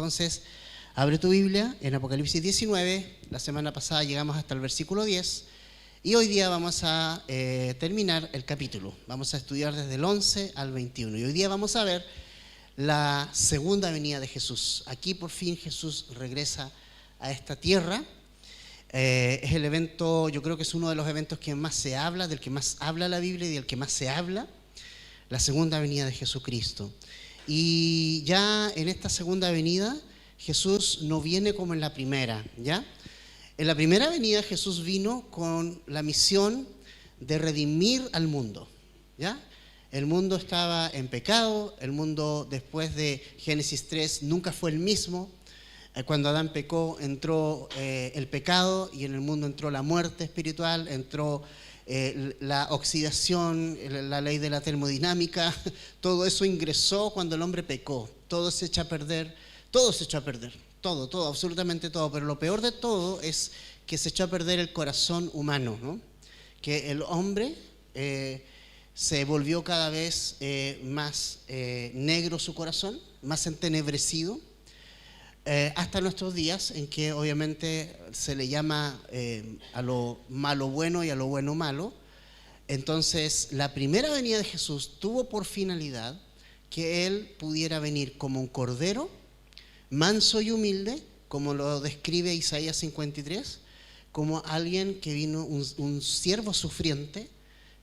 Entonces, abre tu Biblia en Apocalipsis 19, la semana pasada llegamos hasta el versículo 10 y hoy día vamos a terminar el capítulo. Vamos a estudiar desde el 11 al 21 y hoy día vamos a ver la segunda venida de Jesús. Aquí por fin Jesús regresa a esta tierra. Es el evento, yo creo que es uno de los eventos que más se habla, del que más habla la Biblia y del que más se habla, la segunda venida de Jesucristo. Y ya en esta segunda venida Jesús no viene como en la primera, ¿ya? En la primera venida Jesús vino con la misión de redimir al mundo, ¿ya? El mundo estaba en pecado, el mundo después de Génesis 3 nunca fue el mismo. Cuando Adán pecó entró el pecado y en el mundo entró la muerte espiritual, entró la oxidación, la ley de la termodinámica. Todo eso ingresó cuando el hombre pecó. Todo se echa a perder, todo, absolutamente todo. Pero lo peor de todo es que se echó a perder el corazón humano, ¿no? Que el hombre se volvió cada vez más negro su corazón, más entenebrecido. Hasta nuestros días, en que obviamente se le llama a lo malo bueno y a lo bueno malo. Entonces, la primera venida de Jesús tuvo por finalidad que Él pudiera venir como un cordero, manso y humilde, como lo describe Isaías 53, como alguien que vino, un siervo sufriente,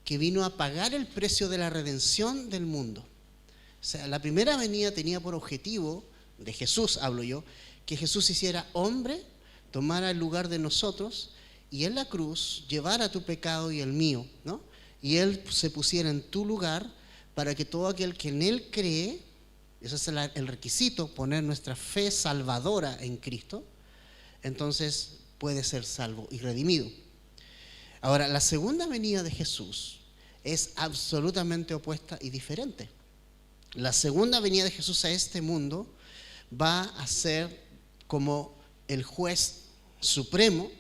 que vino a pagar el precio de la redención del mundo. O sea, la primera venida tenía por objetivo, de Jesús hablo yo, que Jesús hiciera hombre, tomara el lugar de nosotros y en la cruz llevara tu pecado y el mío, ¿no? Y Él se pusiera en tu lugar para que todo aquel que en Él cree, ese es el requisito, poner nuestra fe salvadora en Cristo, entonces puede ser salvo y redimido. Ahora, la segunda venida de Jesús es absolutamente opuesta y diferente. La segunda venida de Jesús a este mundo va a ser como el juez supremo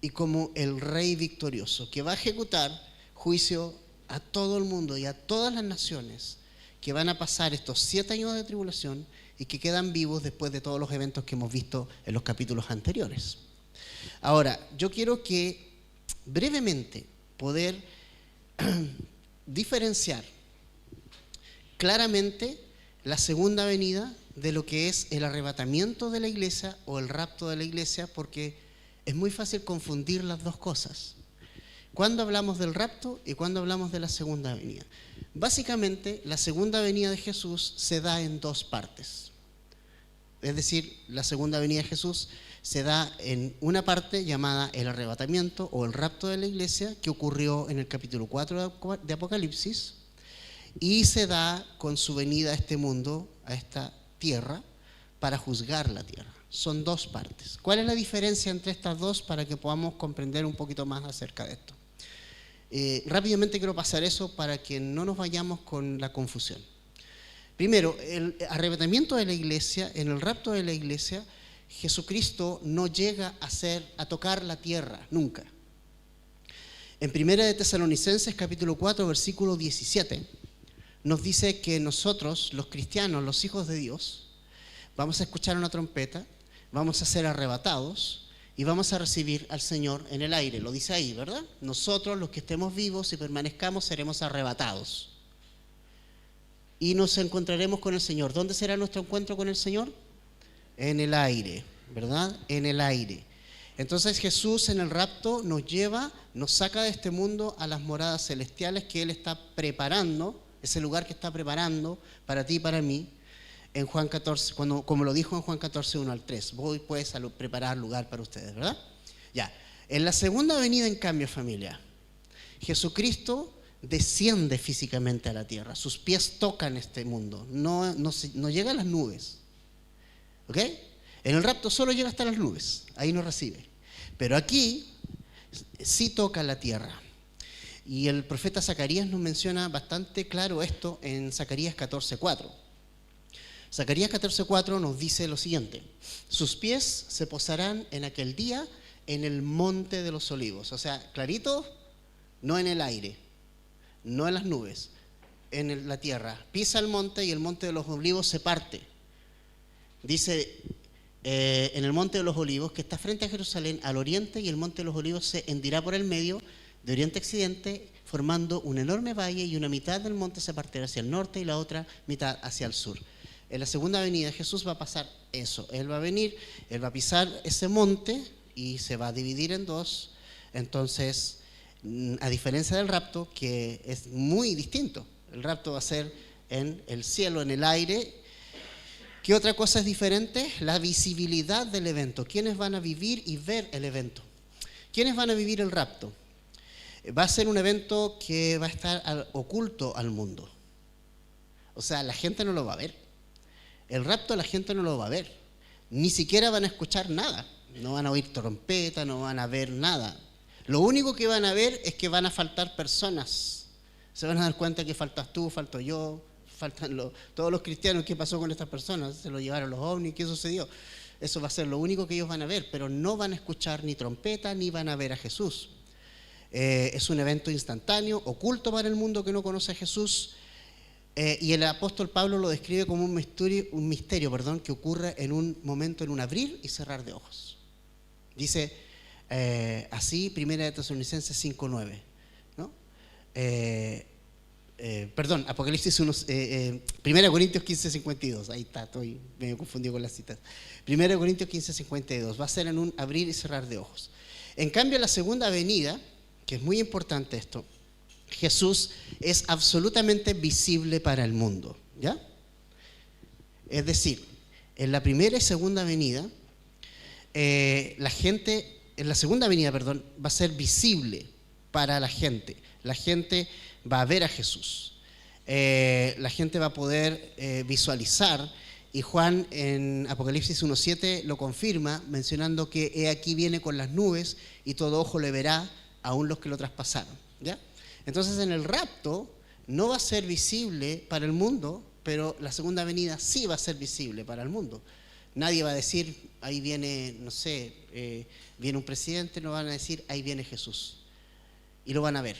y como el rey victorioso, que va a ejecutar juicio a todo el mundo y a todas las naciones que van a pasar estos 7 años de tribulación y que quedan vivos después de todos los eventos que hemos visto en los capítulos anteriores. Ahora, yo quiero que brevemente poder diferenciar claramente la segunda venida de lo que es el arrebatamiento de la iglesia o el rapto de la iglesia, porque es muy fácil confundir las dos cosas. ¿Cuándo hablamos del rapto y cuándo hablamos de la segunda venida? Básicamente, la segunda venida de Jesús se da en dos partes. Es decir, la segunda venida de Jesús se da en una parte llamada el arrebatamiento o el rapto de la iglesia, que ocurrió en el capítulo 4 de Apocalipsis, y se da con su venida a este mundo, a esta tierra, para juzgar la tierra. Son dos partes. ¿Cuál es la diferencia entre estas dos para que podamos comprender un poquito más acerca de esto? Rápidamente quiero pasar eso para que no nos vayamos con la confusión. Primero, el arrebatamiento de la iglesia, en el rapto de la iglesia, Jesucristo no llega a tocar la tierra, nunca. En Primera de Tesalonicenses, capítulo 4, versículo 17, nos dice que nosotros, los cristianos, los hijos de Dios, vamos a escuchar una trompeta, vamos a ser arrebatados y vamos a recibir al Señor en el aire. Lo dice ahí, ¿verdad? Nosotros, los que estemos vivos y permanezcamos, seremos arrebatados. Y nos encontraremos con el Señor. ¿Dónde será nuestro encuentro con el Señor? En el aire, ¿verdad? En el aire. Entonces Jesús en el rapto nos lleva, nos saca de este mundo a las moradas celestiales que Él está preparando, ese lugar que está preparando para ti y para mí, en Juan 14, como lo dijo en Juan 14, 1 al 3. Voy pues a preparar lugar para ustedes, ¿verdad? Ya. En la segunda venida, en cambio, familia, Jesucristo desciende físicamente a la tierra. Sus pies tocan este mundo. No llega a las nubes. ¿Ok? En el rapto solo llega hasta las nubes. Ahí nos recibe. Pero aquí sí toca la tierra. Y el profeta Zacarías nos menciona bastante claro esto en Zacarías 14:4. Zacarías 14:4 nos dice lo siguiente: sus pies se posarán en aquel día en el monte de los olivos. O sea, clarito, no en el aire, no en las nubes, en la tierra. Pisa el monte y el monte de los olivos se parte. Dice en el Monte de los Olivos, que está frente a Jerusalén, al oriente, y el Monte de los Olivos se hendirá por el medio, de oriente a occidente, formando un enorme valle, y una mitad del monte se partirá hacia el norte y la otra mitad hacia el sur. En la segunda venida de Jesús va a pasar eso. Él va a venir, Él va a pisar ese monte y se va a dividir en dos. Entonces, a diferencia del rapto, que es muy distinto, el rapto va a ser en el cielo, en el aire. ¿Qué otra cosa es diferente? La visibilidad del evento. ¿Quiénes van a vivir y ver el evento? ¿Quiénes van a vivir el rapto? Va a ser un evento que va a estar oculto al mundo. O sea, la gente no lo va a ver. El rapto la gente no lo va a ver. Ni siquiera van a escuchar nada. No van a oír trompeta, no van a ver nada. Lo único que van a ver es que van a faltar personas. Se van a dar cuenta que faltas tú, falto yo, faltan todos los cristianos. ¿Qué pasó con estas personas? Se lo llevaron los ovnis, ¿qué sucedió? Eso va a ser lo único que ellos van a ver, pero no van a escuchar ni trompeta ni van a ver a Jesús. Es un evento instantáneo, oculto para el mundo que no conoce a Jesús, y el apóstol Pablo lo describe como un misterio, que ocurre en un momento, en un abrir y cerrar de ojos. Dice así, 1 Tesalonicenses 5:9, ¿no? Apocalipsis 1, 1 Corintios 15:52, ahí está, estoy medio confundido con las citas. 1 Corintios 15:52, va a ser en un abrir y cerrar de ojos. En cambio, la segunda venida, que es muy importante esto, Jesús es absolutamente visible para el mundo, ¿ya? Es decir, en la primera y segunda venida, la gente, en la segunda venida, va a ser visible para la gente. La gente va a ver a Jesús. La gente va a poder visualizar, y Juan en Apocalipsis 1:7 lo confirma, mencionando que he aquí viene con las nubes y todo ojo le verá, aún los que lo traspasaron, ¿ya? Entonces, en el rapto no va a ser visible para el mundo, pero la segunda venida sí va a ser visible para el mundo. Nadie va a decir, ahí viene, no sé, viene un presidente, no van a decir, ahí viene Jesús. Y lo van a ver.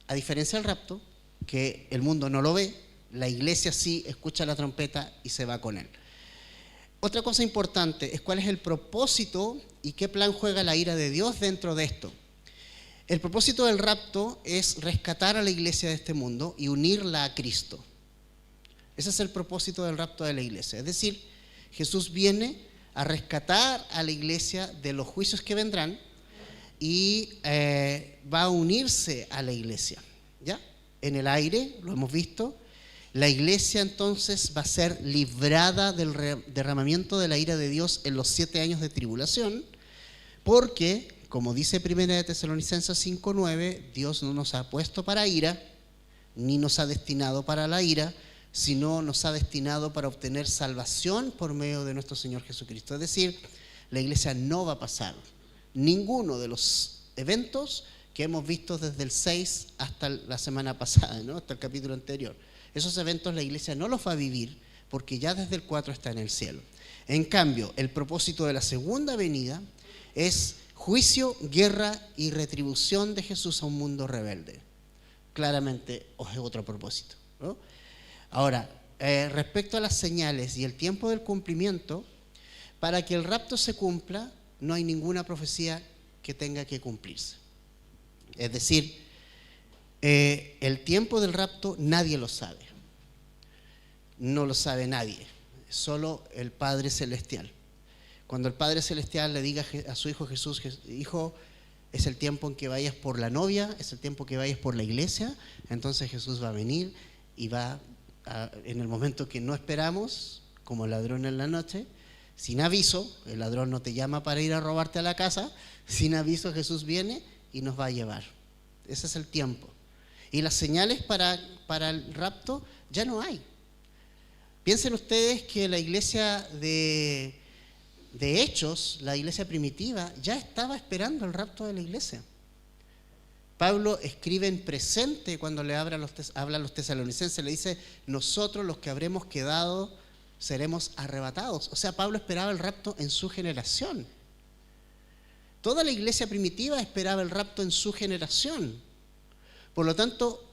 A diferencia del rapto, que el mundo no lo ve, la iglesia sí escucha la trompeta y se va con él. Otra cosa importante es cuál es el propósito y qué plan juega la ira de Dios dentro de esto. El propósito del rapto es rescatar a la iglesia de este mundo y unirla a Cristo. Ese es el propósito del rapto de la iglesia. Es decir, Jesús viene a rescatar a la iglesia de los juicios que vendrán y va a unirse a la iglesia, ¿ya? En el aire, lo hemos visto, la iglesia entonces va a ser librada del derramamiento de la ira de Dios en los 7 años de tribulación, porque, como dice 1 Tesalonicenses 5:9, Dios no nos ha puesto para ira, ni nos ha destinado para la ira, sino nos ha destinado para obtener salvación por medio de nuestro Señor Jesucristo. Es decir, la iglesia no va a pasar ninguno de los eventos que hemos visto desde el 6 hasta la semana pasada, ¿no? Hasta el capítulo anterior. Esos eventos la iglesia no los va a vivir porque ya desde el 4 está en el cielo. En cambio, el propósito de la segunda venida es juicio, guerra y retribución de Jesús a un mundo rebelde. Claramente es otro propósito, ¿no? Ahora, respecto a las señales y el tiempo del cumplimiento, para que el rapto se cumpla, no hay ninguna profecía que tenga que cumplirse. Es decir, el tiempo del rapto nadie lo sabe. No lo sabe nadie, solo el Padre Celestial. Cuando el Padre Celestial le diga a su Hijo Jesús, Hijo, es el tiempo en que vayas por la novia, es el tiempo que vayas por la iglesia, entonces Jesús va a venir y va en el momento que no esperamos, como ladrón en la noche, sin aviso. El ladrón no te llama para ir a robarte a la casa, sin aviso Jesús viene y nos va a llevar. Ese es el tiempo. Y las señales para el rapto ya no hay. Piensen ustedes que la iglesia de Hechos, la iglesia primitiva, ya estaba esperando el rapto de la iglesia. Pablo escribe en presente cuando le habla a los tesalonicenses, le dice, nosotros los que habremos quedado seremos arrebatados. O sea, Pablo esperaba el rapto en su generación. Toda la iglesia primitiva esperaba el rapto en su generación. Por lo tanto,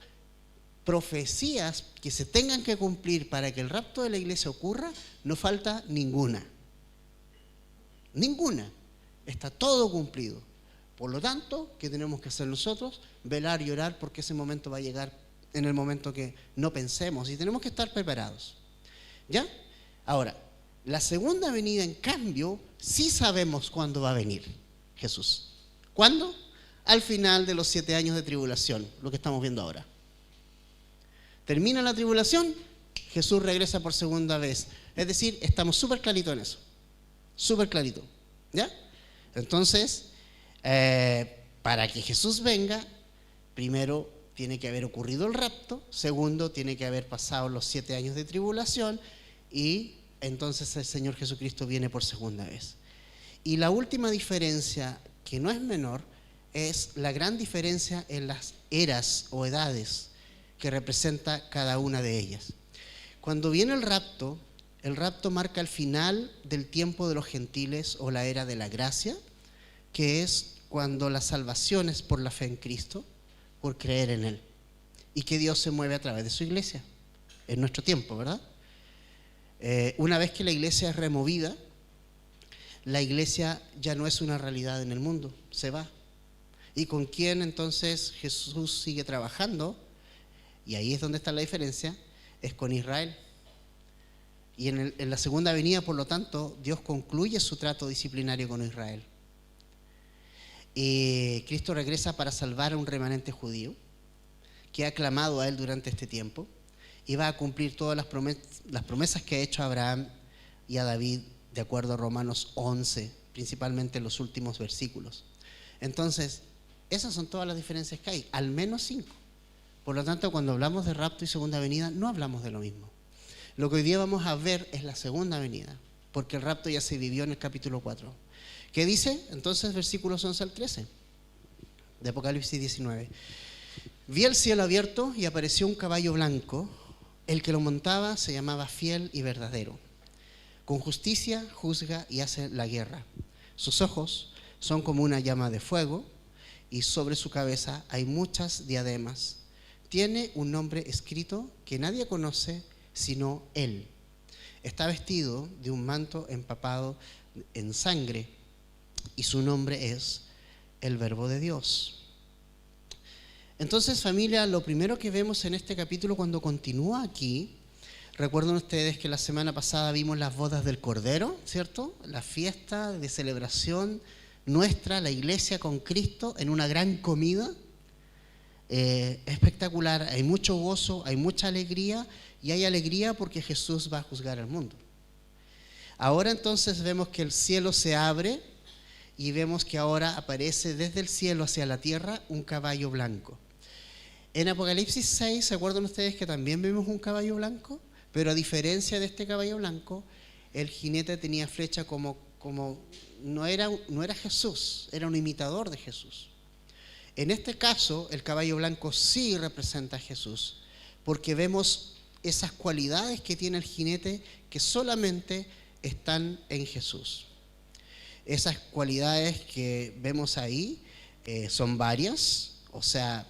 profecías que se tengan que cumplir para que el rapto de la iglesia ocurra, no falta ninguna. Ninguna. Está todo cumplido. Por lo tanto, ¿qué tenemos que hacer nosotros? Velar y orar porque ese momento va a llegar en el momento que no pensemos y tenemos que estar preparados. ¿Ya? Ahora, la segunda venida, en cambio, sí sabemos cuándo va a venir Jesús. ¿Cuándo? Al final de los 7 años de tribulación, lo que estamos viendo ahora. Termina la tribulación, Jesús regresa por segunda vez. Es decir, estamos súper claritos en eso. Súper clarito. ¿Ya? Entonces, para que Jesús venga, primero tiene que haber ocurrido el rapto, segundo tiene que haber pasado los 7 años de tribulación y entonces el Señor Jesucristo viene por segunda vez. Y la última diferencia, que no es menor, es la gran diferencia en las eras o edades que representa cada una de ellas. Cuando viene el rapto marca el final del tiempo de los gentiles o la era de la gracia, que es cuando la salvación es por la fe en Cristo, por creer en Él, y que Dios se mueve a través de su iglesia, en nuestro tiempo, ¿verdad? Una vez que la iglesia es removida, la iglesia ya no es una realidad en el mundo, se va. ¿Y con quién entonces Jesús sigue trabajando? Y ahí es donde está la diferencia, es con Israel. Y en la segunda venida, por lo tanto, Dios concluye su trato disciplinario con Israel. Y Cristo regresa para salvar a un remanente judío que ha clamado a Él durante este tiempo y va a cumplir todas las promesas que ha hecho a Abraham y a David, de acuerdo a Romanos 11, principalmente en los últimos versículos. Entonces, esas son todas las diferencias que hay, al menos 5. Por lo tanto, cuando hablamos de rapto y segunda venida, no hablamos de lo mismo. Lo que hoy día vamos a ver es la segunda venida, porque el rapto ya se vivió en el capítulo 4. ¿Qué dice? Entonces, versículos 11 al 13 de Apocalipsis 19. Vi el cielo abierto y apareció un caballo blanco. El que lo montaba se llamaba Fiel y Verdadero. Con justicia juzga y hace la guerra. Sus ojos son como una llama de fuego y sobre su cabeza hay muchas diademas. Tiene un nombre escrito que nadie conoce sino Él. Está vestido de un manto empapado en sangre y su nombre es el Verbo de Dios. Entonces, familia, lo primero que vemos en este capítulo cuando continúa aquí, recuerden ustedes que la semana pasada vimos las bodas del Cordero, ¿cierto? La fiesta de celebración nuestra, la iglesia con Cristo en una gran comida. Espectacular, hay mucho gozo, hay mucha alegría y hay alegría porque Jesús va a juzgar al mundo. Ahora entonces vemos que el cielo se abre y vemos que ahora aparece desde el cielo hacia la tierra un caballo blanco. En Apocalipsis 6, ¿se acuerdan ustedes que también vimos un caballo blanco? Pero a diferencia de este caballo blanco, el jinete tenía flecha como no era Jesús, era un imitador de Jesús. En este caso, el caballo blanco sí representa a Jesús, porque vemos esas cualidades que tiene el jinete que solamente están en Jesús. Esas cualidades que vemos ahí son varias, o sea,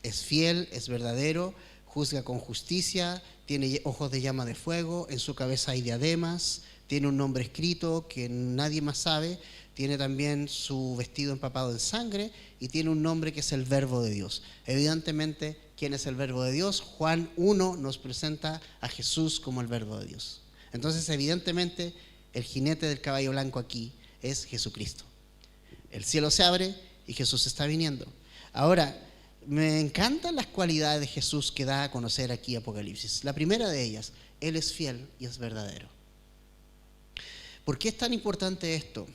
es fiel, es verdadero, juzga con justicia, tiene ojos de llama de fuego, en su cabeza hay diademas, tiene un nombre escrito que nadie más sabe, tiene también su vestido empapado en sangre y tiene un nombre que es el Verbo de Dios. Evidentemente, ¿quién es el Verbo de Dios? Juan 1 nos presenta a Jesús como el Verbo de Dios. Entonces, evidentemente, el jinete del caballo blanco aquí es Jesucristo. El cielo se abre y Jesús está viniendo. Ahora, me encantan las cualidades de Jesús que da a conocer aquí Apocalipsis. La primera de ellas, Él es fiel y es verdadero. ¿Por qué es tan importante esto?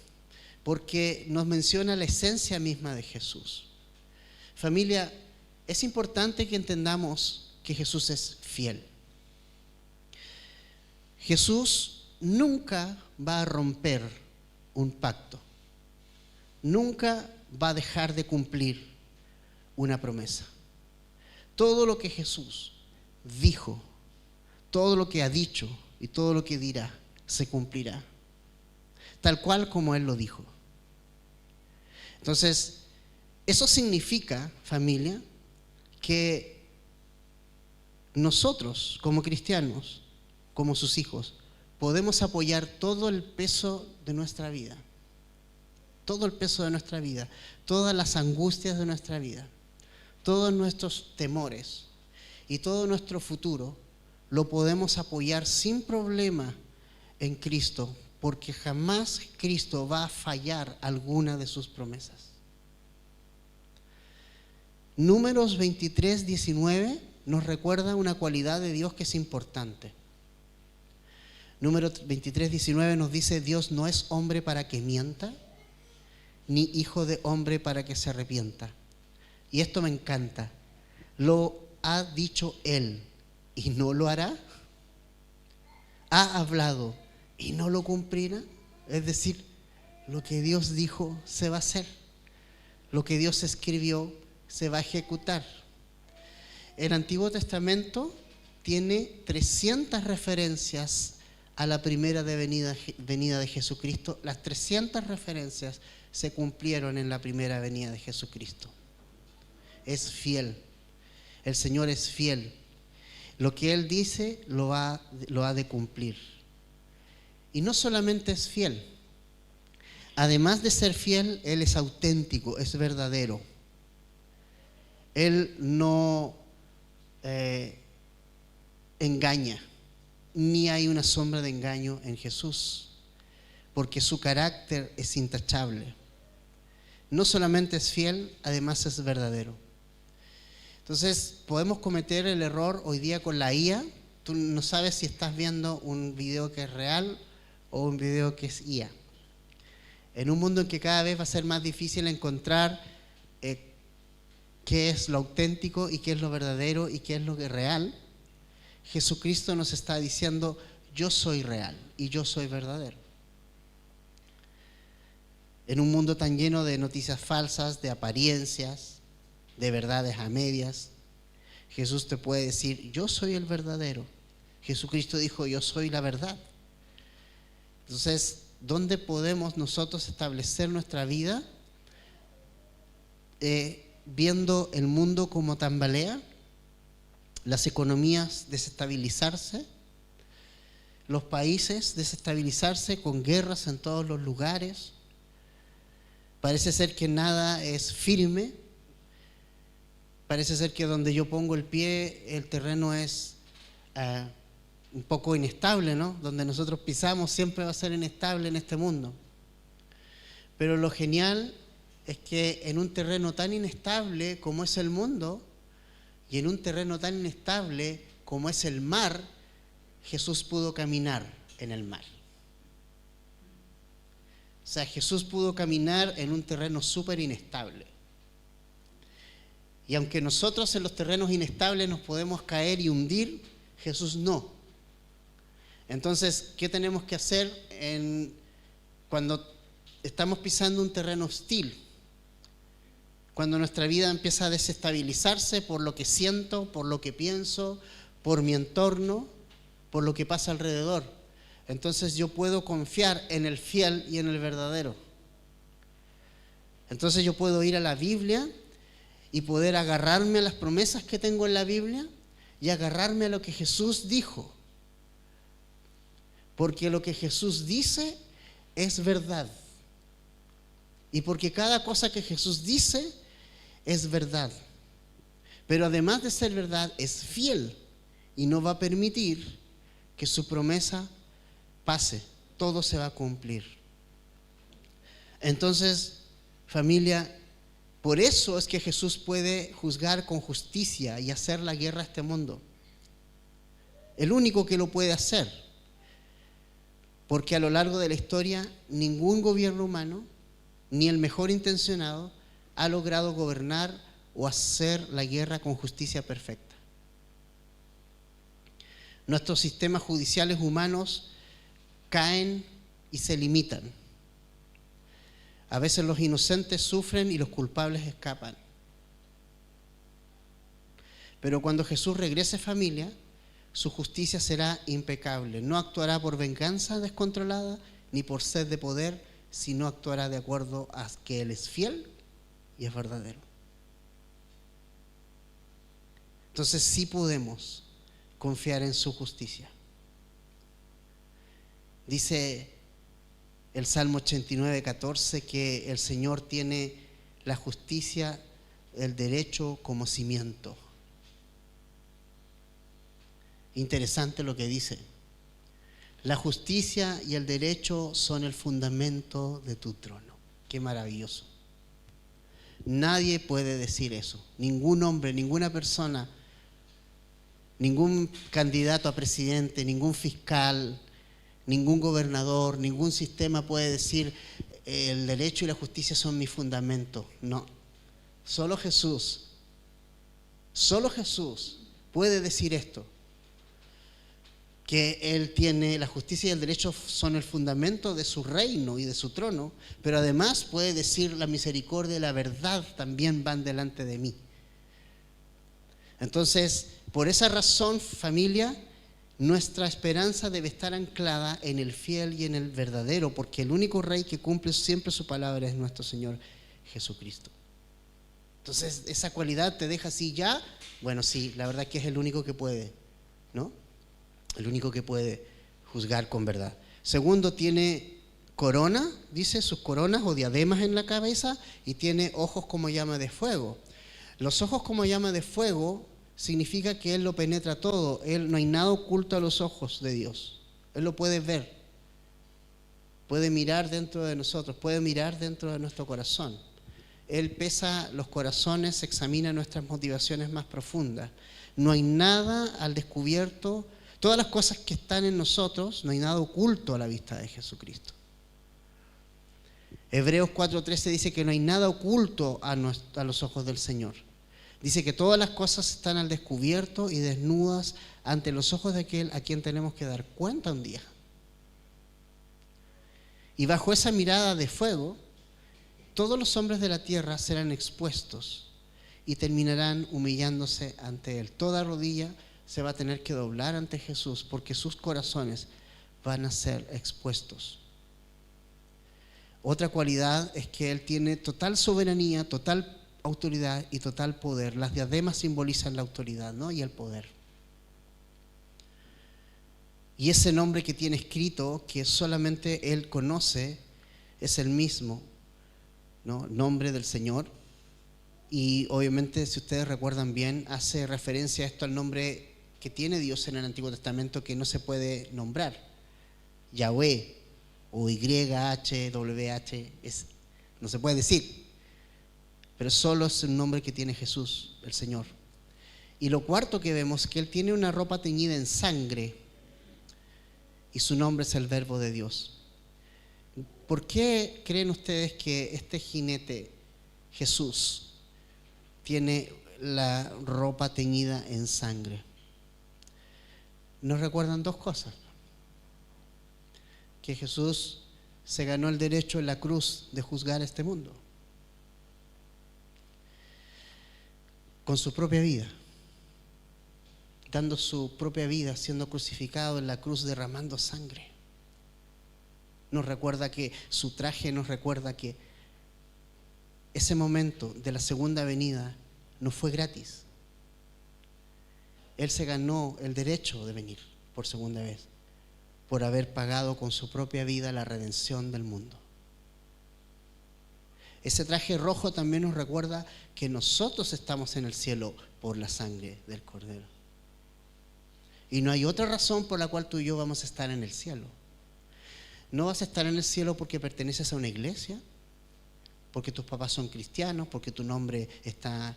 Porque nos menciona la esencia misma de Jesús. Familia, es importante que entendamos que Jesús es fiel. Jesús nunca va a romper un pacto. Nunca va a dejar de cumplir una promesa. Todo lo que Jesús dijo, todo lo que ha dicho y todo lo que dirá, se cumplirá. Tal cual como Él lo dijo. Entonces, eso significa, familia, que nosotros como cristianos, como sus hijos, podemos apoyar todo el peso de nuestra vida, todo el peso de nuestra vida, todas las angustias de nuestra vida, todos nuestros temores y todo nuestro futuro, lo podemos apoyar sin problema en Cristo, porque jamás Cristo va a fallar alguna de sus promesas. Números 23, 19 nos recuerda una cualidad de Dios que es importante. Números 23, 19 nos dice: Dios no es hombre para que mienta, ni hijo de hombre para que se arrepienta. Y esto me encanta. ¿Lo ha dicho Él y no lo hará? ¿Ha hablado y no lo cumplirá? Es decir, lo que Dios dijo se va a hacer. Lo que Dios escribió se va a ejecutar. El Antiguo Testamento tiene 300 referencias a la primera venida de Jesucristo. Las 300 referencias se cumplieron en la primera venida de Jesucristo. Es fiel. El Señor es fiel. Lo que Él dice lo ha de cumplir. Y no solamente es fiel. Además de ser fiel, Él es auténtico, es verdadero. Él no engaña, ni hay una sombra de engaño en Jesús, porque su carácter es intachable. No solamente es fiel, además es verdadero. Entonces, podemos cometer el error hoy día con la IA. Tú no sabes si estás viendo un video que es real o un video que es IA. En un mundo en que cada vez va a ser más difícil encontrar qué es lo auténtico y qué es lo verdadero y qué es lo que es real, Jesucristo nos está diciendo: yo soy real y yo soy verdadero. En un mundo tan lleno de noticias falsas, de apariencias, de verdades a medias, Jesús te puede decir: yo soy el verdadero. Jesucristo dijo: yo soy la verdad. Entonces, ¿dónde podemos nosotros establecer nuestra vida? Viendo el mundo como tambalea, las economías desestabilizarse, los países desestabilizarse con guerras en todos los lugares. Parece ser que nada es firme. Parece ser que donde yo pongo el pie, el terreno es un poco inestable, ¿no? Donde nosotros pisamos siempre va a ser inestable en este mundo. Pero lo genial es que en un terreno tan inestable como es el mundo, y en un terreno tan inestable como es el mar, Jesús pudo caminar en el mar. O sea, Jesús pudo caminar en un terreno súper inestable. Y aunque nosotros en los terrenos inestables nos podemos caer y hundir, Jesús no. Entonces, ¿qué tenemos que hacer cuando estamos pisando un terreno hostil? Cuando nuestra vida empieza a desestabilizarse por lo que siento, por lo que pienso, por mi entorno, por lo que pasa alrededor. Entonces yo puedo confiar en el fiel y en el verdadero. Entonces yo puedo ir a la Biblia y poder agarrarme a las promesas que tengo en la Biblia y agarrarme a lo que Jesús dijo. Porque lo que Jesús dice es verdad. Y porque cada cosa que Jesús dice es verdad. Pero además de ser verdad, es fiel y no va a permitir que su promesa pase. Todo se va a cumplir. Entonces, familia, por eso es que Jesús puede juzgar con justicia y hacer la guerra a este mundo. El único que lo puede hacer. Porque a lo largo de la historia, ningún gobierno humano, ni el mejor intencionado, ha logrado gobernar o hacer la guerra con justicia perfecta. Nuestros sistemas judiciales humanos caen y se limitan. A veces los inocentes sufren y los culpables escapan. Pero cuando Jesús regrese, familia, su justicia será impecable. No actuará por venganza descontrolada ni por sed de poder, sino actuará de acuerdo a que Él es fiel y es verdadero. Entonces sí podemos confiar en su justicia. Dice el Salmo 89:14 que el Señor tiene la justicia, el derecho como cimiento. Interesante lo que dice. La justicia y el derecho son el fundamento de tu trono. Qué maravilloso. Nadie puede decir eso. Ningún hombre, ninguna persona, ningún candidato a presidente, ningún fiscal, ningún gobernador, ningún sistema puede decir el derecho y la justicia son mi fundamento. No. Solo Jesús puede decir esto. Que Él tiene, la justicia y el derecho son el fundamento de su reino y de su trono, pero además puede decir la misericordia y la verdad también van delante de mí. Entonces, por esa razón, familia, nuestra esperanza debe estar anclada en el fiel y en el verdadero, porque el único Rey que cumple siempre su palabra es nuestro Señor Jesucristo. Entonces, esa cualidad te deja así ya, bueno, sí, la verdad que es el único que puede, ¿no? El único que puede juzgar con verdad. Segundo, tiene corona, dice, sus coronas o diademas en la cabeza, y tiene ojos como llama de fuego. Los ojos como llama de fuego significa que Él lo penetra todo. No hay nada oculto a los ojos de Dios. Él lo puede ver. Puede mirar dentro de nosotros, puede mirar dentro de nuestro corazón. Él pesa los corazones, examina nuestras motivaciones más profundas. No hay nada al descubierto. Todas las cosas que están en nosotros, no hay nada oculto a la vista de Jesucristo. Hebreos 4:13 dice que no hay nada oculto a los ojos del Señor. Dice que todas las cosas están al descubierto y desnudas ante los ojos de aquel a quien tenemos que dar cuenta un día. Y bajo esa mirada de fuego, todos los hombres de la tierra serán expuestos y terminarán humillándose ante Él. Toda rodilla se va a tener que doblar ante Jesús porque sus corazones van a ser expuestos. Otra cualidad es que Él tiene total soberanía, total autoridad y total poder. Las diademas simbolizan la autoridad, ¿no? Y el poder. Y ese nombre que tiene escrito, que solamente Él conoce, es el mismo, ¿no? Nombre del Señor. Y obviamente, si ustedes recuerdan bien, hace referencia a esto al nombre que tiene Dios en el Antiguo Testamento que no se puede nombrar. Yahweh o YHWH no se puede decir, pero solo es un nombre que tiene Jesús, el Señor. Y lo cuarto que vemos es que Él tiene una ropa teñida en sangre y su nombre es el Verbo de Dios. ¿Por qué creen ustedes que este jinete, Jesús, tiene la ropa teñida en sangre? Nos recuerdan dos cosas. Que Jesús se ganó el derecho en la cruz de juzgar este mundo. Con su propia vida. Dando su propia vida, siendo crucificado en la cruz, derramando sangre. Nos recuerda que su traje nos recuerda que ese momento de la segunda venida no fue gratis. Él se ganó el derecho de venir por segunda vez, por haber pagado con su propia vida la redención del mundo. Ese traje rojo también nos recuerda que nosotros estamos en el cielo por la sangre del Cordero. Y no hay otra razón por la cual tú y yo vamos a estar en el cielo. No vas a estar en el cielo porque perteneces a una iglesia, porque tus papás son cristianos, porque tu nombre está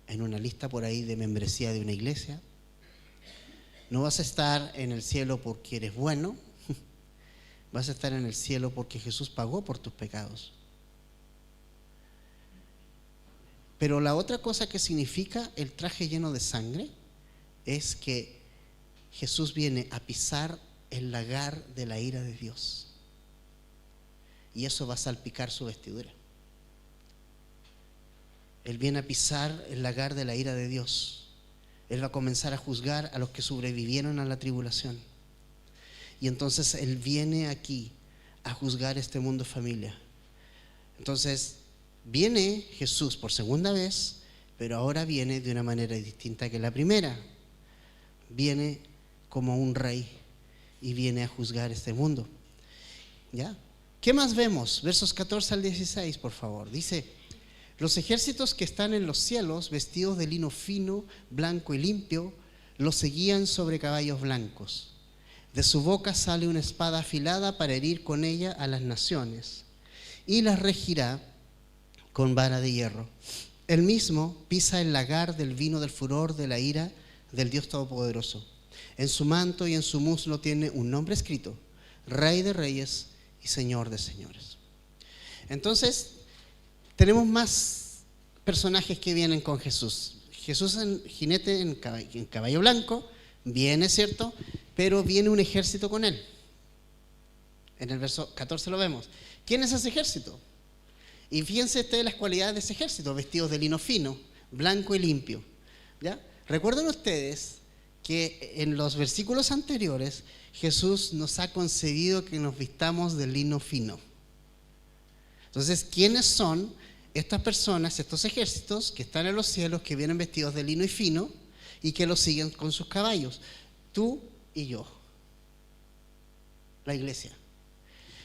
en una lista por ahí de membresía de una iglesia. No vas a estar en el cielo porque eres bueno. Vas a estar en el cielo porque Jesús pagó por tus pecados. Pero la otra cosa que significa el traje lleno de sangre es que Jesús viene a pisar el lagar de la ira de Dios. Y eso va a salpicar su vestidura. Él viene a pisar el lagar de la ira de Dios. Él va a comenzar a juzgar a los que sobrevivieron a la tribulación. Y entonces Él viene aquí a juzgar este mundo, familia. Entonces viene Jesús por segunda vez, pero ahora viene de una manera distinta que la primera. viene como un rey y viene a juzgar este mundo. ¿Ya? ¿Qué más vemos? Versos 14 al 16, por favor. Dice: los ejércitos que están en los cielos, vestidos de lino fino, blanco y limpio, los seguían sobre caballos blancos. De su boca sale una espada afilada para herir con ella a las naciones, y las regirá con vara de hierro. Él mismo pisa el lagar del vino del furor de la ira del Dios Todopoderoso. En su manto y en su muslo tiene un nombre escrito: Rey de Reyes y Señor de Señores. Entonces, tenemos más personajes que vienen con Jesús. Jesús en jinete en caballo blanco, viene, ¿cierto? Pero viene un ejército con él. En el verso 14 lo vemos. ¿Quién es ese ejército? Y fíjense ustedes las cualidades de ese ejército: vestidos de lino fino, blanco y limpio. ¿Ya? Recuerden ustedes que en los versículos anteriores Jesús nos ha concedido que nos vistamos de lino fino. Entonces, ¿quiénes son estas personas, estos ejércitos que están en los cielos, que vienen vestidos de lino y fino y que los siguen con sus caballos? Tú y yo. La iglesia.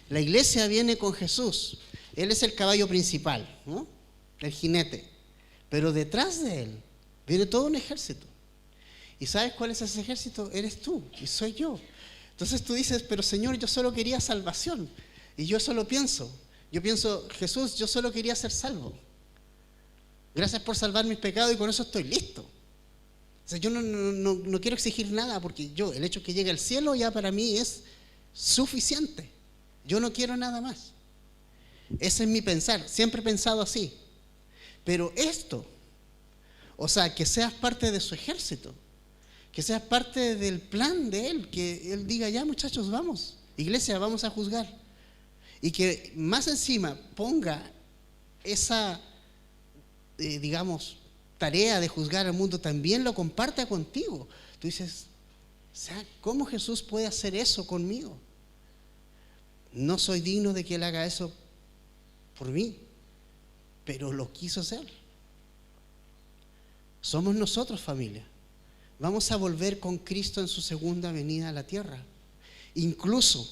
La iglesia viene con Jesús. Él es el caballo principal, ¿no? El jinete. Pero detrás de él viene todo un ejército. ¿Y sabes cuál es ese ejército? Eres tú y soy yo. Entonces tú dices: pero Señor, yo solo quería salvación. Y yo solo pienso, Jesús, yo solo quería ser salvo. Gracias por salvar mis pecados y con eso estoy listo. O sea, yo no quiero exigir nada, porque el hecho que llegue al cielo ya para mí es suficiente. Yo no quiero nada más. Ese es mi pensar, siempre he pensado así. Pero esto, o sea, que seas parte de su ejército, que seas parte del plan de Él, que Él diga: ya muchachos, vamos, iglesia, vamos a juzgar. Y que más encima ponga esa, tarea de juzgar al mundo, también lo comparta contigo. Tú dices: o sea, ¿cómo Jesús puede hacer eso conmigo? No soy digno de que Él haga eso por mí, pero lo quiso hacer. Somos nosotros, familia. Vamos a volver con Cristo en su segunda venida a la tierra. Incluso,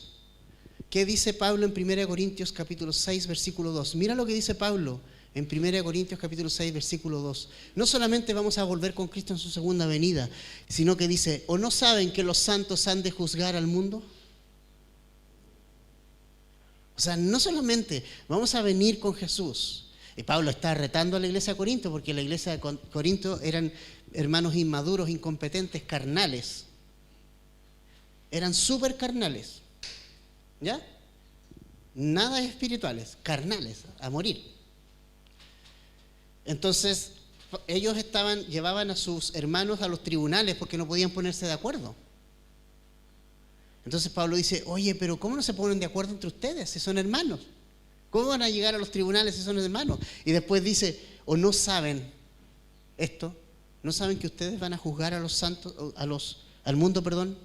¿qué dice Pablo en 1 Corintios capítulo 6, versículo 2? Mira lo que dice Pablo en 1 Corintios capítulo 6, versículo 2. No solamente vamos a volver con Cristo en su segunda venida, sino que dice: ¿o no saben que los santos han de juzgar al mundo? O sea, no solamente vamos a venir con Jesús. Y Pablo está retando a la iglesia de Corinto, porque la iglesia de Corinto eran hermanos inmaduros, incompetentes, carnales. Eran súper carnales. ¿Ya? Nada espirituales, carnales, a morir. Entonces, ellos llevaban a sus hermanos a los tribunales porque no podían ponerse de acuerdo. Entonces Pablo dice: oye, pero ¿cómo no se ponen de acuerdo entre ustedes si son hermanos? ¿Cómo van a llegar a los tribunales si son hermanos? Y después dice: ¿o no saben esto? ¿No saben que ustedes van a juzgar a los santos, al mundo, perdón?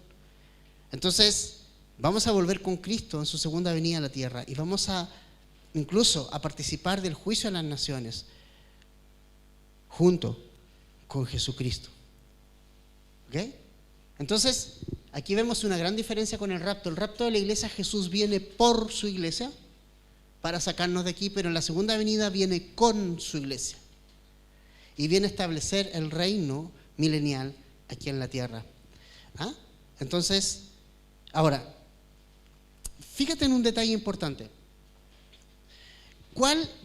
Entonces, vamos a volver con Cristo en su segunda venida a la tierra y vamos incluso a participar del juicio de las naciones junto con Jesucristo. ¿Ok? Entonces, aquí vemos una gran diferencia con el rapto. El rapto de la iglesia, Jesús viene por su iglesia para sacarnos de aquí, pero en la segunda venida viene con su iglesia y viene a establecer el reino milenial aquí en la tierra. ¿Ah? Entonces, ahora, fíjate en un detalle importante.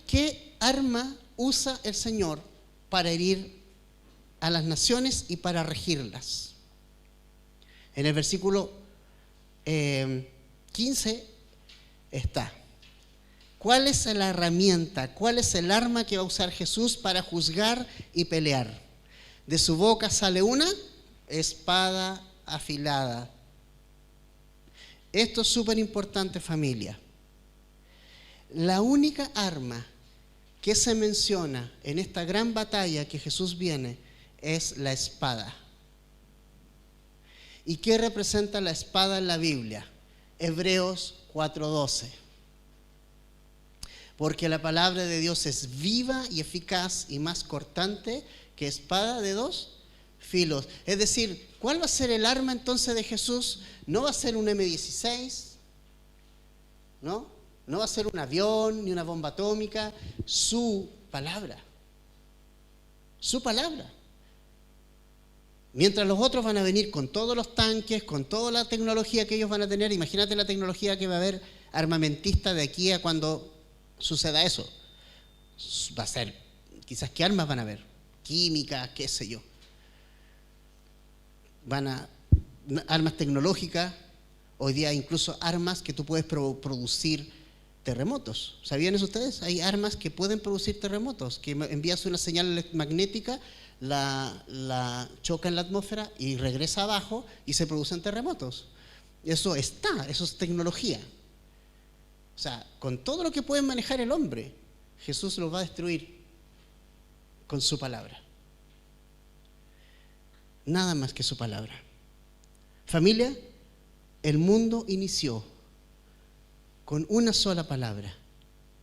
¿Qué arma usa el Señor para herir a las naciones y para regirlas? En el versículo 15 está: ¿cuál es la herramienta, cuál es el arma que va a usar Jesús para juzgar y pelear? De su boca sale una espada afilada. Esto es súper importante, familia. La única arma que se menciona en esta gran batalla que Jesús viene es la espada. ¿Y qué representa la espada en la Biblia? Hebreos 4:12. Porque la palabra de Dios es viva y eficaz y más cortante que espada de dos filos. Es decir, ¿cuál va a ser el arma entonces de Jesús? No va a ser un M16, ¿no? No va a ser un avión ni una bomba atómica, su palabra. Su palabra. Mientras los otros van a venir con todos los tanques, con toda la tecnología que ellos van a tener, imagínate la tecnología que va a haber armamentista de aquí a cuando suceda eso. Va a ser, quizás qué armas van a haber, químicas, qué sé yo. Armas tecnológicas, hoy día incluso armas que tú puedes producir terremotos. ¿Sabían eso ustedes? Hay armas que pueden producir terremotos, que envías una señal magnética, la choca en la atmósfera y regresa abajo y se producen terremotos. Eso es tecnología. O sea, con todo lo que puede manejar el hombre, Jesús lo va a destruir con su palabra. Nada más que su palabra. Familia, el mundo inició con una sola palabra: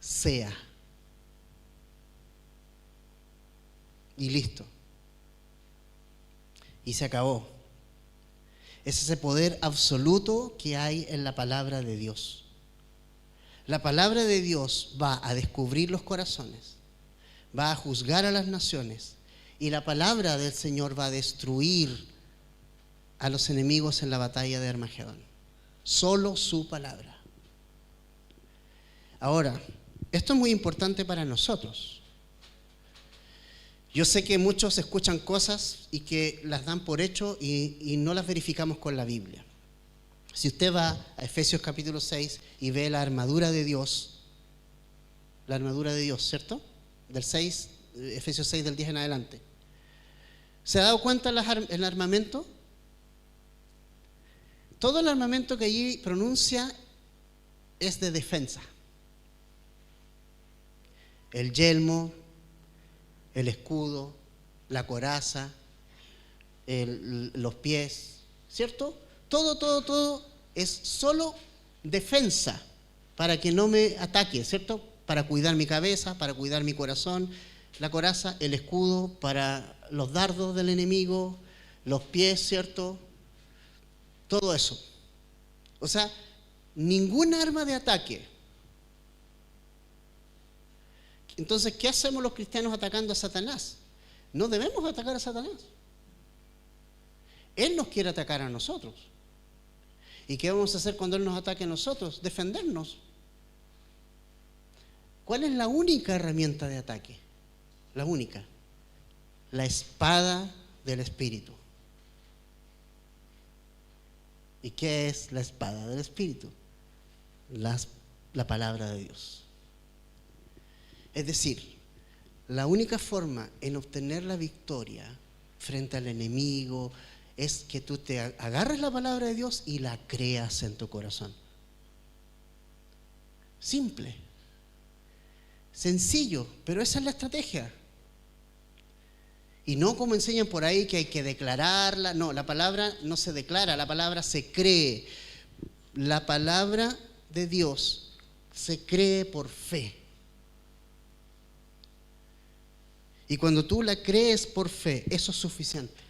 sea. Y listo. Y se acabó. Es ese poder absoluto que hay en la palabra de Dios. La palabra de Dios va a descubrir los corazones, va a juzgar a las naciones, y la palabra del Señor va a destruir a los enemigos en la batalla de Armagedón. Solo su palabra. Ahora, esto es muy importante para nosotros. Yo sé que muchos escuchan cosas y que las dan por hecho y no las verificamos con la Biblia. Si usted va a Efesios capítulo 6 y ve la armadura de Dios, ¿cierto? Del 6, Efesios 6 del 10 en adelante. ¿Se ha dado cuenta el armamento? Todo el armamento que allí pronuncia es de defensa. El yelmo, el escudo, la coraza, los pies, ¿cierto? Todo es solo defensa para que no me ataque, ¿cierto? Para cuidar mi cabeza, para cuidar mi corazón. La coraza, el escudo para los dardos del enemigo, los pies, ¿cierto? Todo eso. O sea, ningún arma de ataque. Entonces, ¿qué hacemos los cristianos atacando a Satanás? No debemos atacar a Satanás. Él nos quiere atacar a nosotros. ¿Y qué vamos a hacer cuando Él nos ataque a nosotros? Defendernos. ¿Cuál es la única herramienta de ataque? La única. La espada del Espíritu. ¿Y qué es la espada del Espíritu? La palabra de Dios. Es decir, la única forma en obtener la victoria frente al enemigo es que tú te agarres la palabra de Dios y la creas en tu corazón. Simple, sencillo, pero esa es la estrategia. Y no como enseñan por ahí que hay que declararla. No, la palabra no se declara, la palabra se cree. La palabra de Dios se cree por fe. Y cuando tú la crees por fe, eso es suficiente.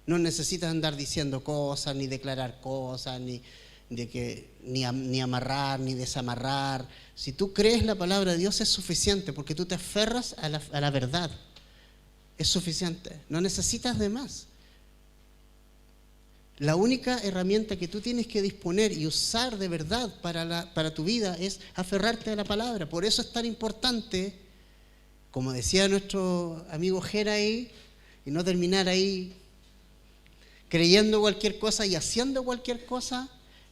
No necesitas andar diciendo cosas, ni declarar cosas, ni amarrar, ni desamarrar. Si tú crees la palabra de Dios es suficiente, porque tú te aferras a la verdad. Es suficiente, no necesitas de más. La única herramienta que tú tienes que disponer y usar de verdad para tu vida es aferrarte a la palabra. Por eso es tan importante, como decía nuestro amigo Jera ahí, y no terminar ahí creyendo cualquier cosa y haciendo cualquier cosa,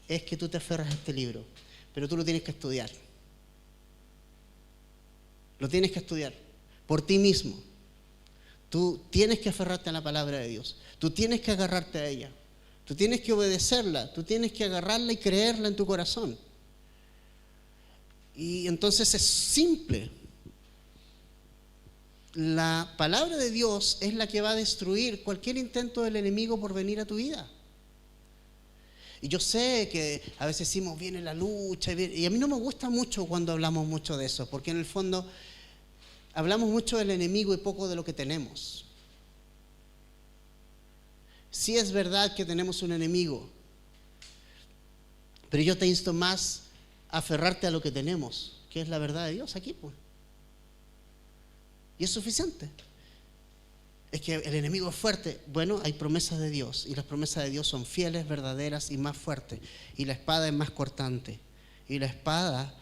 es que tú te aferras a este libro. Pero tú lo tienes que estudiar. Lo tienes que estudiar por ti mismo. Tú tienes que aferrarte a la palabra de Dios. Tú tienes que agarrarte a ella. Tú tienes que obedecerla. Tú tienes que agarrarla y creerla en tu corazón. Y entonces es simple. La palabra de Dios es la que va a destruir cualquier intento del enemigo por venir a tu vida. Y yo sé que a veces decimos, viene la lucha, y a mí no me gusta mucho cuando hablamos mucho de eso, porque en el fondo hablamos mucho del enemigo y poco de lo que tenemos. Sí es verdad que tenemos un enemigo, pero yo te insto más a aferrarte a lo que tenemos, que es la verdad de Dios aquí, pues. Y es suficiente. Es que el enemigo es fuerte. Bueno, hay promesas de Dios, y las promesas de Dios son fieles, verdaderas y más fuertes. Y la espada es más cortante. Y la espada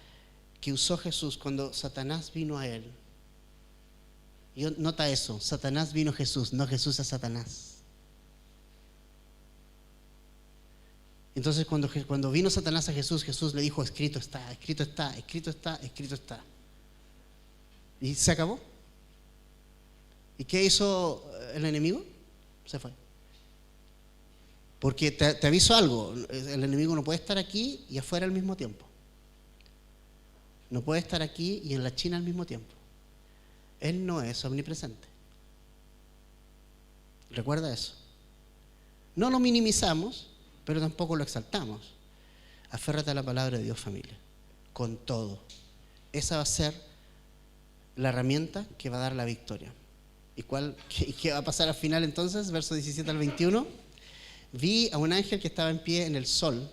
que usó Jesús cuando Satanás vino a él. Y nota eso, Satanás vino a Jesús, no Jesús a Satanás. Entonces cuando vino Satanás a Jesús, Jesús le dijo: escrito está, escrito está, escrito está, escrito está. Y se acabó. ¿Y qué hizo el enemigo? Se fue. Porque te aviso algo, el enemigo no puede estar aquí y afuera al mismo tiempo. No puede estar aquí y en la China al mismo tiempo. Él no es omnipresente. Recuerda eso. No lo minimizamos, pero tampoco lo exaltamos. Aférrate a la palabra de Dios, familia, con todo. Esa va a ser la herramienta que va a dar la victoria. ¿Y qué va a pasar al final entonces? Verso 17 al 21. Vi a un ángel que estaba en pie en el sol,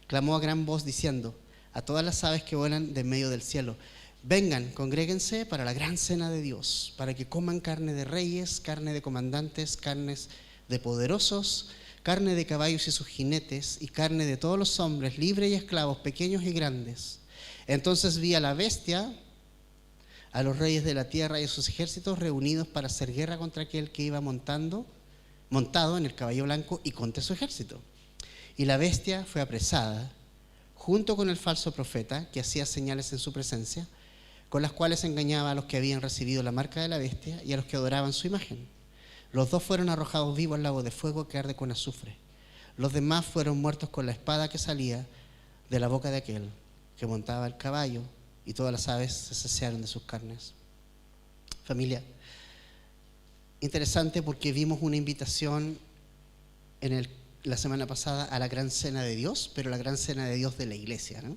clamó a gran voz diciendo a todas las aves que vuelan de en medio del cielo: vengan, congréguense para la gran cena de Dios, para que coman carne de reyes, carne de comandantes, carnes de poderosos, carne de caballos y sus jinetes, y carne de todos los hombres, libres y esclavos, pequeños y grandes. Entonces vi a la bestia, a los reyes de la tierra y a sus ejércitos reunidos para hacer guerra contra aquel que iba montado en el caballo blanco y contra su ejército. Y la bestia fue apresada, junto con el falso profeta, que hacía señales en su presencia, con las cuales engañaba a los que habían recibido la marca de la bestia y a los que adoraban su imagen. Los dos fueron arrojados vivos al lago de fuego que arde con azufre. Los demás fueron muertos con la espada que salía de la boca de aquel que montaba el caballo, y todas las aves se saciaron de sus carnes. Familia, interesante porque vimos una invitación la semana pasada a la gran cena de Dios, pero la gran cena de Dios de la iglesia, ¿no?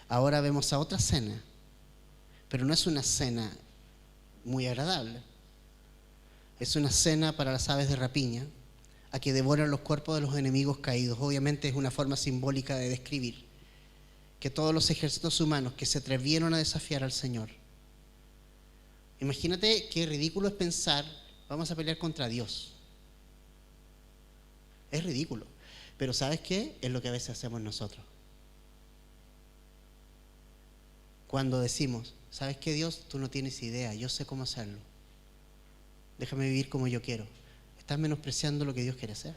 Ahora vemos a otra cena, pero no es una cena muy agradable. Es una cena para las aves de rapiña, a que devoran los cuerpos de los enemigos caídos. Obviamente es una forma simbólica de describir que todos los ejércitos humanos que se atrevieron a desafiar al Señor. Imagínate qué ridículo es pensar: vamos a pelear contra Dios. Es ridículo. Pero ¿sabes qué? Es lo que a veces hacemos nosotros. Cuando decimos: ¿sabes qué, Dios? Tú no tienes idea, yo sé cómo hacerlo. Déjame vivir como yo quiero. Estás menospreciando lo que Dios quiere hacer.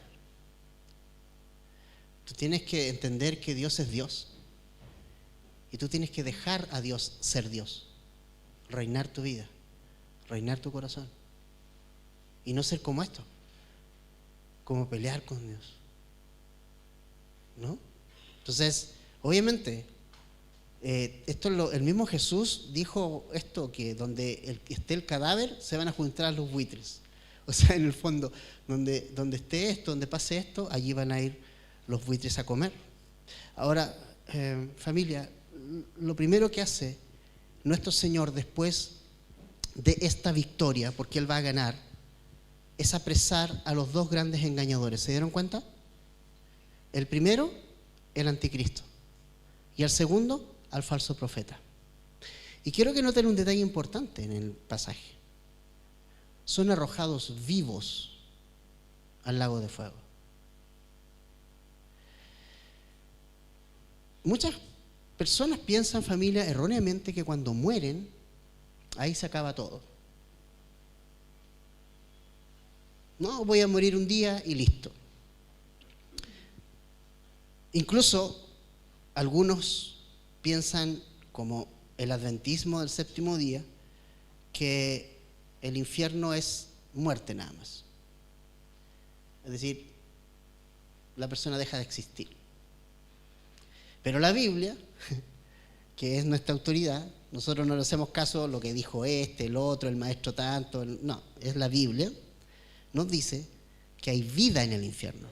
Tú tienes que entender que Dios es Dios. Y tú tienes que dejar a Dios ser Dios. Reinar tu vida, reinar tu corazón. Y no ser como esto, como pelear con Dios, ¿no? Entonces, obviamente, el mismo Jesús dijo esto, que donde esté el cadáver se van a juntar los buitres. O sea, en el fondo, donde esté esto, donde pase esto, allí van a ir los buitres a comer. Ahora, familia, lo primero que hace nuestro Señor después de esta victoria, porque Él va a ganar, es apresar a los dos grandes engañadores. ¿Se dieron cuenta? El primero, el anticristo, y el segundo, al falso profeta. Y quiero que noten un detalle importante en el pasaje: son arrojados vivos al lago de fuego. Muchas personas piensan, familia, erróneamente, que cuando mueren, ahí se acaba todo. No, voy a morir un día y listo. Incluso algunos piensan, como el adventismo del séptimo día, que el infierno es muerte nada más. Es decir, la persona deja de existir. Pero la Biblia, que es nuestra autoridad, nosotros no le hacemos caso a lo que dijo el otro, el maestro tanto, no, es la Biblia, nos dice que hay vida en el infierno.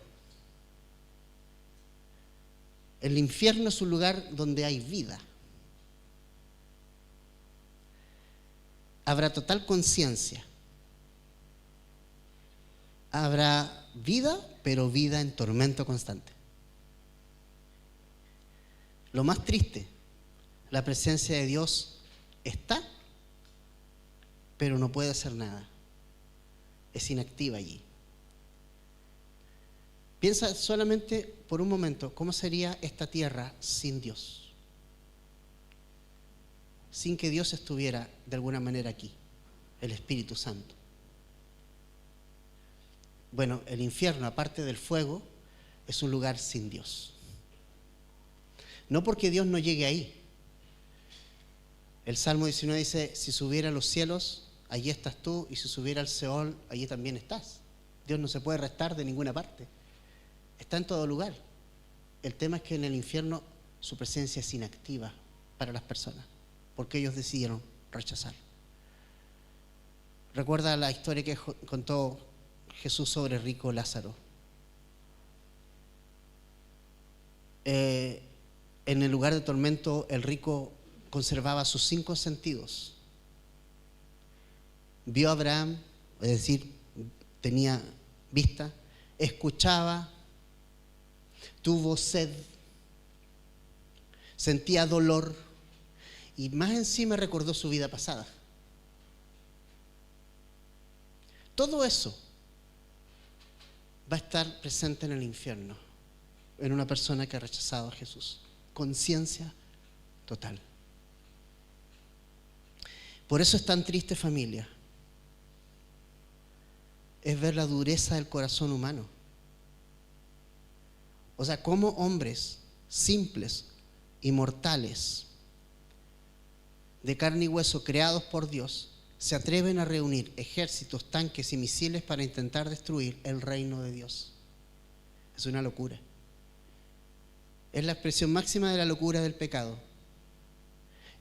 El infierno es un lugar donde hay vida. Habrá total conciencia. Habrá vida, pero vida en tormento constante. Lo más triste, la presencia de Dios está, pero no puede hacer nada. Es inactiva allí. Piensa solamente por un momento cómo sería esta tierra sin Dios, sin que Dios estuviera de alguna manera aquí, el Espíritu Santo. Bueno, el infierno, aparte del fuego, es un lugar sin Dios. No porque Dios no llegue ahí. El Salmo 19 dice, si subiera a los cielos, allí estás tú, y si subiera al Seol, allí también estás. Dios no se puede restar de ninguna parte. Está en todo lugar. El tema es que en el infierno su presencia es inactiva para las personas, porque ellos decidieron rechazar. Recuerda la historia que contó Jesús sobre el rico Lázaro. En el lugar de tormento, el rico conservaba sus 5 sentidos. Vio a Abraham, es decir, tenía vista, escuchaba, tuvo sed, sentía dolor y más encima recordó su vida pasada. Todo eso va a estar presente en el infierno, en una persona que ha rechazado a Jesús. Conciencia total. Por eso es tan triste, familia, es ver la dureza del corazón humano. O sea, cómo hombres simples y mortales, de carne y hueso, creados por Dios, se atreven a reunir ejércitos, tanques y misiles para intentar destruir el reino de Dios. Es una locura. Es la expresión máxima de la locura del pecado.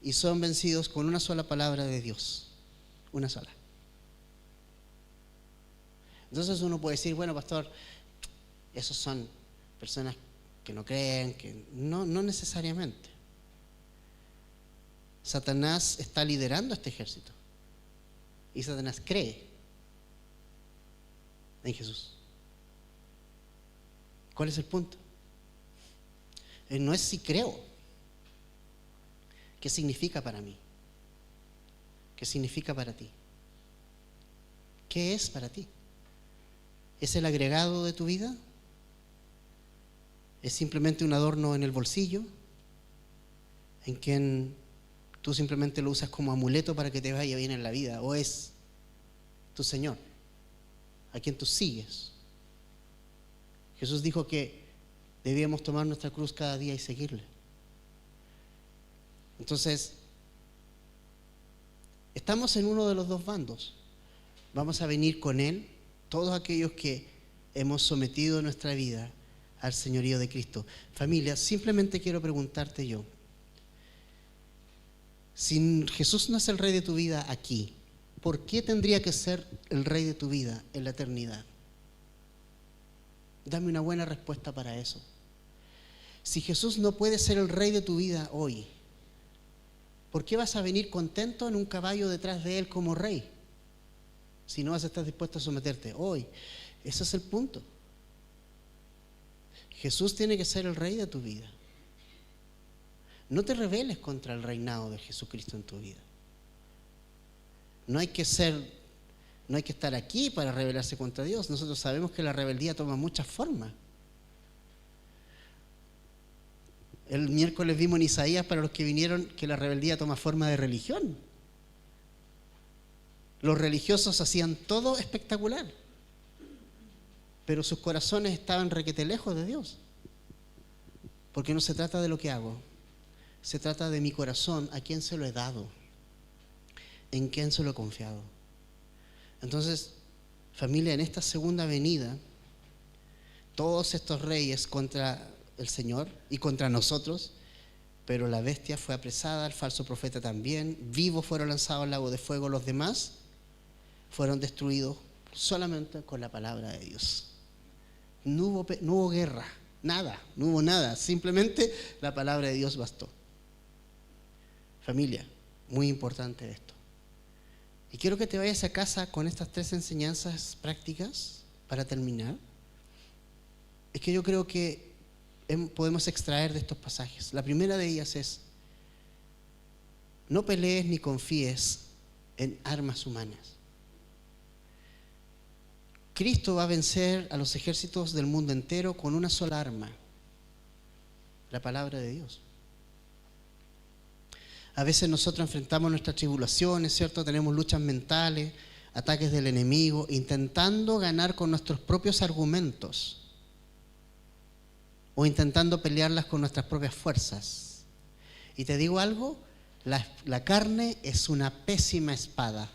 Y son vencidos con una sola palabra de Dios. Una sola. Entonces uno puede decir, bueno, pastor, esos son personas que no creen, que no necesariamente. Satanás está liderando este ejército. Y Satanás cree en Jesús. ¿Cuál es el punto? No es si creo. ¿Qué significa para mí? ¿Qué significa para ti? ¿Qué es para ti? ¿Es el agregado de tu vida? ¿Es simplemente un adorno en el bolsillo? ¿En quien tú simplemente lo usas como amuleto para que te vaya bien en la vida? ¿O es tu Señor, a quien tú sigues? Jesús dijo que debíamos tomar nuestra cruz cada día y seguirle. Entonces, estamos en uno de los dos bandos. Vamos a venir con Él, todos aquellos que hemos sometido nuestra vida al señorío de Cristo. Familia, simplemente quiero preguntarte yo, si Jesús no es el Rey de tu vida aquí, ¿por qué tendría que ser el Rey de tu vida en la eternidad? Dame una buena respuesta para eso. Si Jesús no puede ser el Rey de tu vida hoy, ¿por qué vas a venir contento en un caballo detrás de Él como Rey? Si no vas a estar dispuesto a someterte hoy. Ese es el punto. Jesús tiene que ser el Rey de tu vida. No te rebeles contra el reinado de Jesucristo en tu vida. No hay que estar aquí para rebelarse contra Dios. Nosotros sabemos que la rebeldía toma muchas formas. El miércoles vimos en Isaías, para los que vinieron, que la rebeldía toma forma de religión. Los religiosos hacían todo espectacular, pero sus corazones estaban requete lejos de Dios. Porque no se trata de lo que hago, se trata de mi corazón, a quién se lo he dado, en quién se lo he confiado. Entonces, familia, en esta segunda venida, todos estos reyes contra el Señor y contra nosotros, pero la bestia fue apresada, el falso profeta también, vivos fueron lanzados al lago de fuego, los demás fueron destruidos solamente con la palabra de Dios. No hubo guerra, nada, no hubo nada, simplemente la palabra de Dios bastó. Familia, muy importante esto. Y quiero que te vayas a casa con estas 3 enseñanzas prácticas para terminar. es que yo creo que podemos extraer de estos pasajes. La primera de ellas es: no pelees ni confíes en armas humanas. Cristo va a vencer a los ejércitos del mundo entero con una sola arma: la palabra de Dios. A veces nosotros enfrentamos nuestras tribulaciones, ¿cierto? Tenemos luchas mentales, ataques del enemigo, intentando ganar con nuestros propios argumentos o intentando pelearlas con nuestras propias fuerzas. Y te digo algo, la carne es una pésima espada.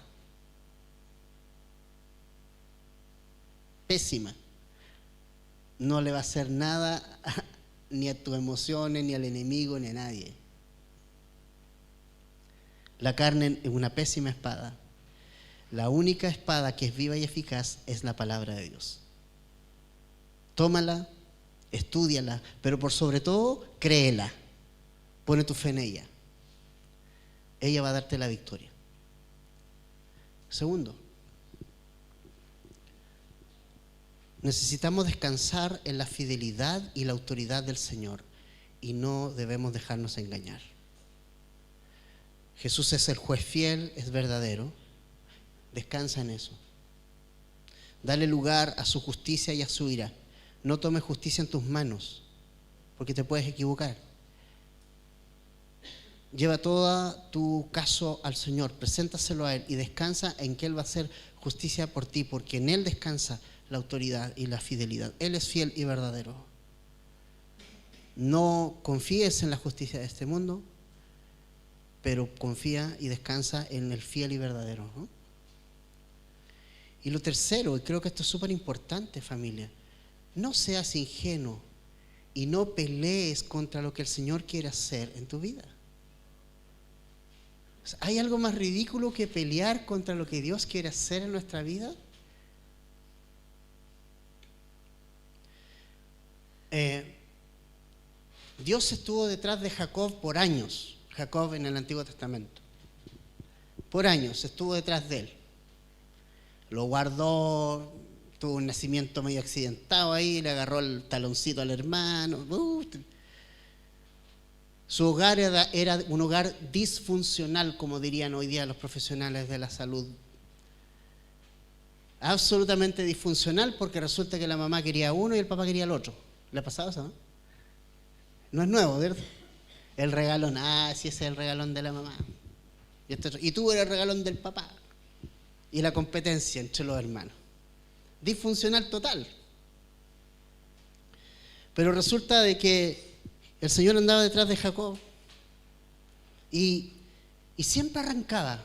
Pésima. No le va a hacer nada ni a tus emociones, ni al enemigo, ni a nadie. La carne es una pésima espada. La única espada que es viva y eficaz es la palabra de Dios. Tómala, estúdiala, pero por sobre todo, créela. Pone tu fe en ella. Ella va a darte la victoria. Segundo, necesitamos descansar en la fidelidad y la autoridad del Señor y no debemos dejarnos engañar. Jesús es el juez fiel, es verdadero. Descansa en eso. Dale lugar a su justicia y a su ira. No tomes justicia en tus manos, porque te puedes equivocar. Lleva todo tu caso al Señor, preséntaselo a Él y descansa en que Él va a hacer justicia por ti, porque en Él descansa la autoridad y la fidelidad. Él es fiel y verdadero. No confíes en la justicia de este mundo, pero confía y descansa en el fiel y verdadero, ¿no? Y lo tercero, y creo que esto es súper importante, familia: no seas ingenuo y no pelees contra lo que el Señor quiere hacer en tu vida. O sea, ¿hay algo más ridículo que pelear contra lo que Dios quiere hacer en nuestra vida? Dios estuvo detrás de Jacob por años. Jacob en el Antiguo Testamento. Por años estuvo detrás de él. Lo guardó, tuvo un nacimiento medio accidentado ahí, le agarró el taloncito al hermano. Su hogar era un hogar disfuncional, como dirían hoy día los profesionales de la salud. Absolutamente disfuncional, porque resulta que la mamá quería uno y el papá quería el otro. ¿Le ha pasado eso, no? No es nuevo, ¿verdad? El regalón, sí, ese es el regalón de la mamá. Y tú eres el regalón del papá. Y la competencia entre los hermanos. Disfuncional total. Pero resulta de que el Señor andaba detrás de Jacob y siempre arrancaba.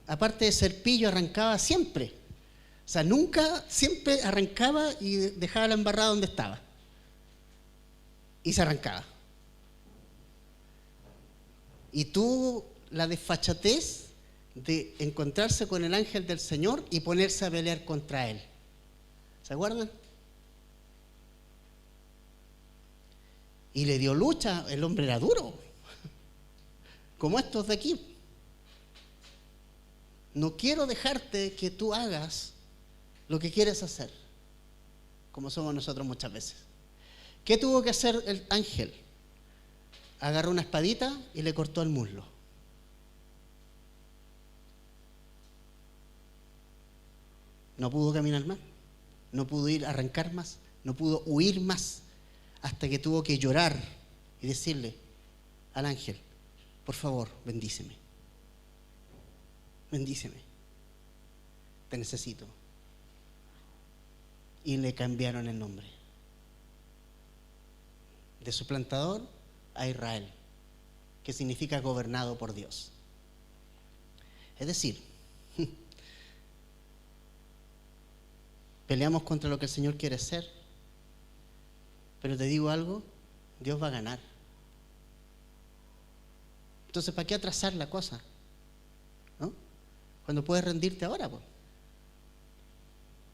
Aparte de ser pillo, arrancaba siempre. O sea, nunca, siempre arrancaba y dejaba la embarrada donde estaba. Y se arrancaba. Y tuvo la desfachatez de encontrarse con el ángel del Señor y ponerse a pelear contra él. ¿Se acuerdan? Y le dio lucha. El hombre era duro, como estos de aquí. No quiero dejarte que tú hagas lo que quieres hacer, como somos nosotros muchas veces. ¿Qué tuvo que hacer el ángel? Agarró una espadita y le cortó el muslo. No pudo caminar más, no pudo ir a arrancar más, no pudo huir más, hasta que tuvo que llorar y decirle al ángel: por favor, bendíceme. Bendíceme. Te necesito. Y le cambiaron el nombre. De suplantador a Israel, que significa gobernado por Dios. Es decir, peleamos contra lo que el Señor quiere hacer, pero te digo algo, Dios va a ganar. Entonces, ¿para qué atrasar la cosa? ¿No? Cuando puedes rendirte ahora, pues.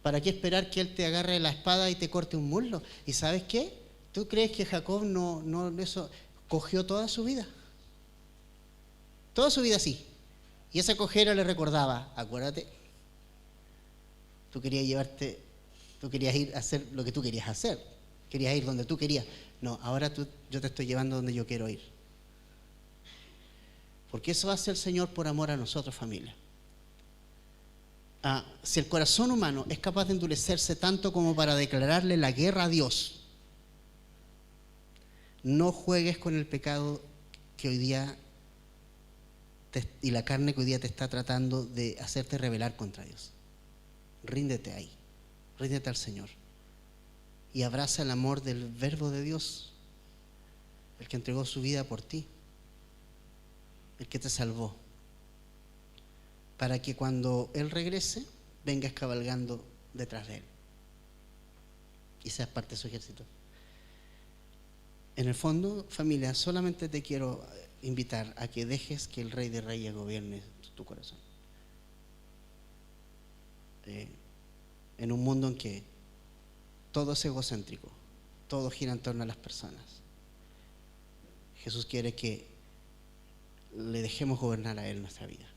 ¿Para qué esperar que Él te agarre la espada y te corte un muslo? ¿Y sabes qué? ¿Tú crees que Jacob no eso cogió toda su vida? Toda su vida sí. Y esa cojera le recordaba: acuérdate, tú querías llevarte Tú querías ir a hacer lo que tú querías hacer. Querías ir donde tú querías. No, ahora yo te estoy llevando donde yo quiero ir. Porque eso hace el Señor por amor a nosotros, familia. Si el corazón humano es capaz de endurecerse tanto como para declararle la guerra a Dios, no juegues con el pecado que hoy día y la carne que hoy día te está tratando de hacerte rebelar contra Dios. Ríndete ahí, ríndete al Señor y abraza el amor del Verbo de Dios, el que entregó su vida por ti, el que te salvó, para que cuando Él regrese vengas cabalgando detrás de Él y seas parte de su ejército. En el fondo, familia, solamente te quiero invitar a que dejes que el Rey de Reyes gobierne tu corazón. En un mundo en que todo es egocéntrico, todo gira en torno a las personas, Jesús quiere que le dejemos gobernar a Él nuestra vida.